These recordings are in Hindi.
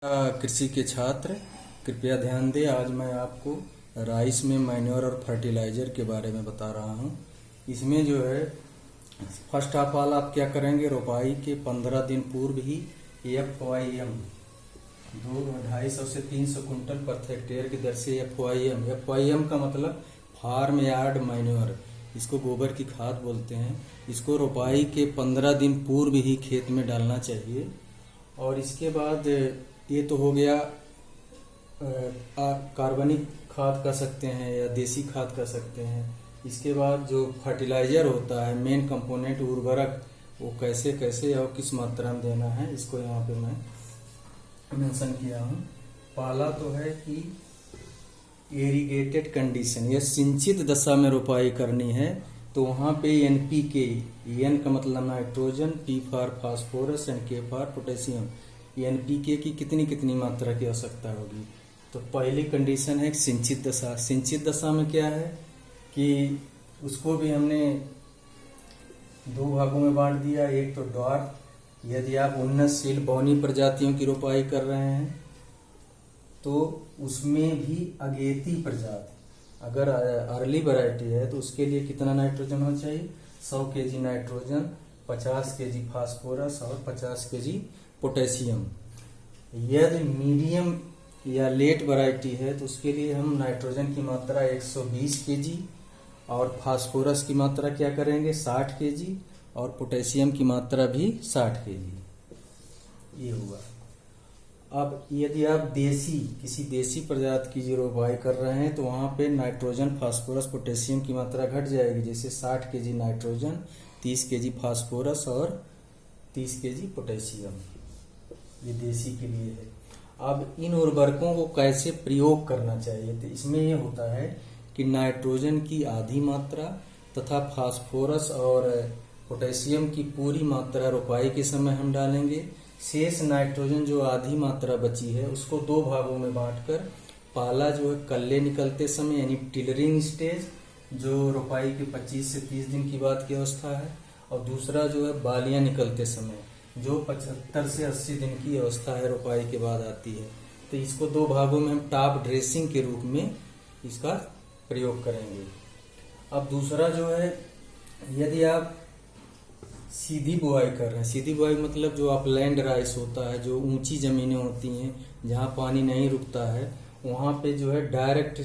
कृषि के छात्र कृपया ध्यान दें। आज मैं आपको राइस में मैन्योर और फर्टिलाइजर के बारे में बता रहा हूं। इसमें जो है फर्स्ट ऑफ ऑल आप क्या करेंगे, रोपाई के 15 दिन पूर्व ही FYM 250 से 300 कुंटल प्रति हेक्टेयर की दर से FYM का मतलब फार्म यार्ड मैन्योर, इसको गोबर की खाद बोलते हैं। इसको रोपाई के 15 दिन पूर्व ही खेत में डालना चाहिए। और इसके बाद ये तो हो गया कार्बनिक खाद कह सकते हैं या देसी खाद कह सकते हैं। इसके बाद जो फर्टिलाइजर होता है, मेन कंपोनेंट उर्वरक, वो कैसे कैसे और किस मात्रा में देना है, इसको यहाँ पे मैं मेंशन किया हूँ। पहला तो है कि इरिगेटेड कंडीशन, यह सिंचित दशा में रोपाई करनी है तो वहाँ पे NPK, N का मतलब nitrogen, P for phosphorus and K for potassium, NPK की कितनी मात्रा की आवश्यकता होगी। तो पहली कंडीशन है सिंचित दशा। सिंचित दशा में क्या है कि उसको भी हमने दो भागों में बांट दिया। एक तो ड्वार्फ, यदि आप उन्नतशील बौनी प्रजातियों की रोपाई कर रहे हैं तो उसमें भी अगेती प्रजाति, अगर अर्ली वैरायटी है तो उसके लिए कितना नाइट्रोजन होना चाहिए, 100 kg नाइट्रोजन, 50 kg फास्फोरस और 50 kg पोटेशियम। यदि मीडियम या लेट वैरायटी है तो उसके लिए हम नाइट्रोजन की मात्रा 120 kg और फास्फोरस की मात्रा क्या करेंगे 60 kg और पोटेशियम की मात्रा भी 60 kg। ये हुआ। अब यदि आप किसी देसी प्रजाति की जो रोपाई कर रहे हैं तो वहाँ पे नाइट्रोजन, फास्फोरस, पोटेशियम की मात्रा घट जाएगी। जैसे 60 kg नाइट्रोजन, 30 kg फास्फोरस और 30 kg पोटेशियम, ये देसी के लिए है। अब इन उर्वरकों को कैसे प्रयोग करना चाहिए, तो इसमें ये होता है कि नाइट्रोजन की आधी मात्रा तथा फास्फोरस और पोटेशियम की पूरी मात्रा रोपाई के समय हम डालेंगे। शेष नाइट्रोजन जो आधी मात्रा बची है उसको दो भागों में बांटकर, पहला जो है कल्ले निकलते समय यानी टिलरिंग स्टेज, जो रोपाई के 25 से 30 दिन की बात की अवस्था है, और दूसरा जो है बालियां निकलते समय, जो 75 से 80 दिन की अवस्था है, रोपाई के बाद आती है। तो इसको दो भागों में हम टॉप ड्रेसिंग के रूप में इसका प्रयोग करेंगे। अब दूसरा जो है, यदि आप सीधी बुआई कर रहे हैं, सीधी बुआई मतलब जो अपलैंड राइस होता है, जो ऊंची जमीनें होती हैं जहां पानी नहीं रुकता है, वहां पे जो है डायरेक्ट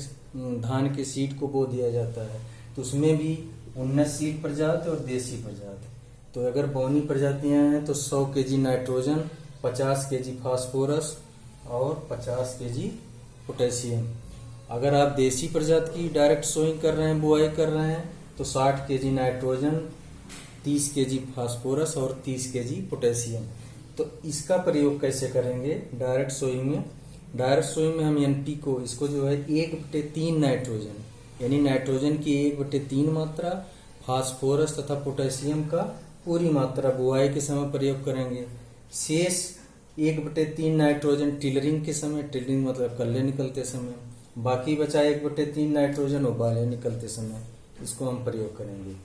धान के सीड को बो दिया जाता है। तो उसमें भी उन्नतशील प्रजाति और देसी प्रजाति। तो अगर बौनी प्रजातियां हैं तो 100 kg नाइट्रोजन, 50 kg फास्फोरस और 50 kg पोटेशियम। अगर आप देसी प्रजाति की डायरेक्ट सोइंग कर रहे हैं, बुआई कर रहे हैं, तो 60 kg नाइट्रोजन, 30 kg फास्फोरस और 30 kg पोटेशियम। तो इसका प्रयोग कैसे करेंगे डायरेक्ट सोइंग में? डायरेक्ट सोइंग में हम NP को, इसको जो है 1/3 नाइट्रोजन यानी नाइट्रोजन की 1/3 मात्रा, फास्फोरस तथा पोटेशियम का पूरी मात्रा बुआई के समय प्रयोग करेंगे। शेष 1/3 नाइट्रोजन टिलरिंग के समय, टिलरिंग मतलब कल्ले निकलते समय, बाकी बचा 1/3 नाइट्रोजन और बाले निकलते समय, इसको हम प्रयोग करेंगे।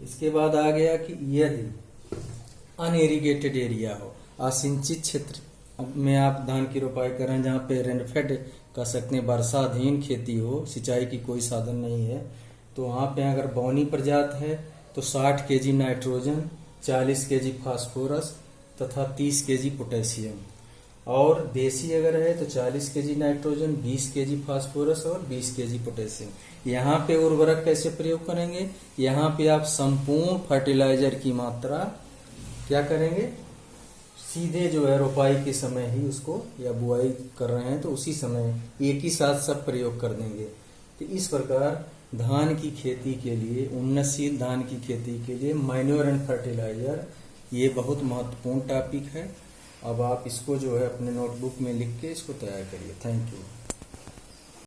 इसके बाद आ गया कि यदि अनइरिगेटेड एरिया हो, असिंचित क्षेत्र में आप धान की रोपाई कर रहे हैं, जहाँ पे रेनफेड कह सकते हैं, वर्षाधीन खेती हो, सिंचाई की कोई साधन नहीं है, तो वहाँ पे अगर बौनी प्रजाति है तो 60 kg नाइट्रोजन, 40 kg फास्फोरस तथा 30 kg पोटेशियम। और देसी अगर है तो 40 kg नाइट्रोजन, 20 kg फास्फोरस और 20 kg पोटेशियम। यहाँ पे उर्वरक कैसे प्रयोग करेंगे? यहाँ पे आप संपूर्ण फर्टिलाइजर की मात्रा क्या करेंगे, सीधे जो है रोपाई के समय ही उसको, या बुआई कर रहे हैं तो उसी समय एक ही साथ सब प्रयोग कर देंगे। तो इस प्रकार धान की खेती के लिए, उन्नतशील धान की खेती के लिए मैन्योर एंड फर्टिलाइजर ये बहुत महत्वपूर्ण टॉपिक है। अब आप इसको जो है अपने नोटबुक में लिख के इसको तैयार करिए। Thank you.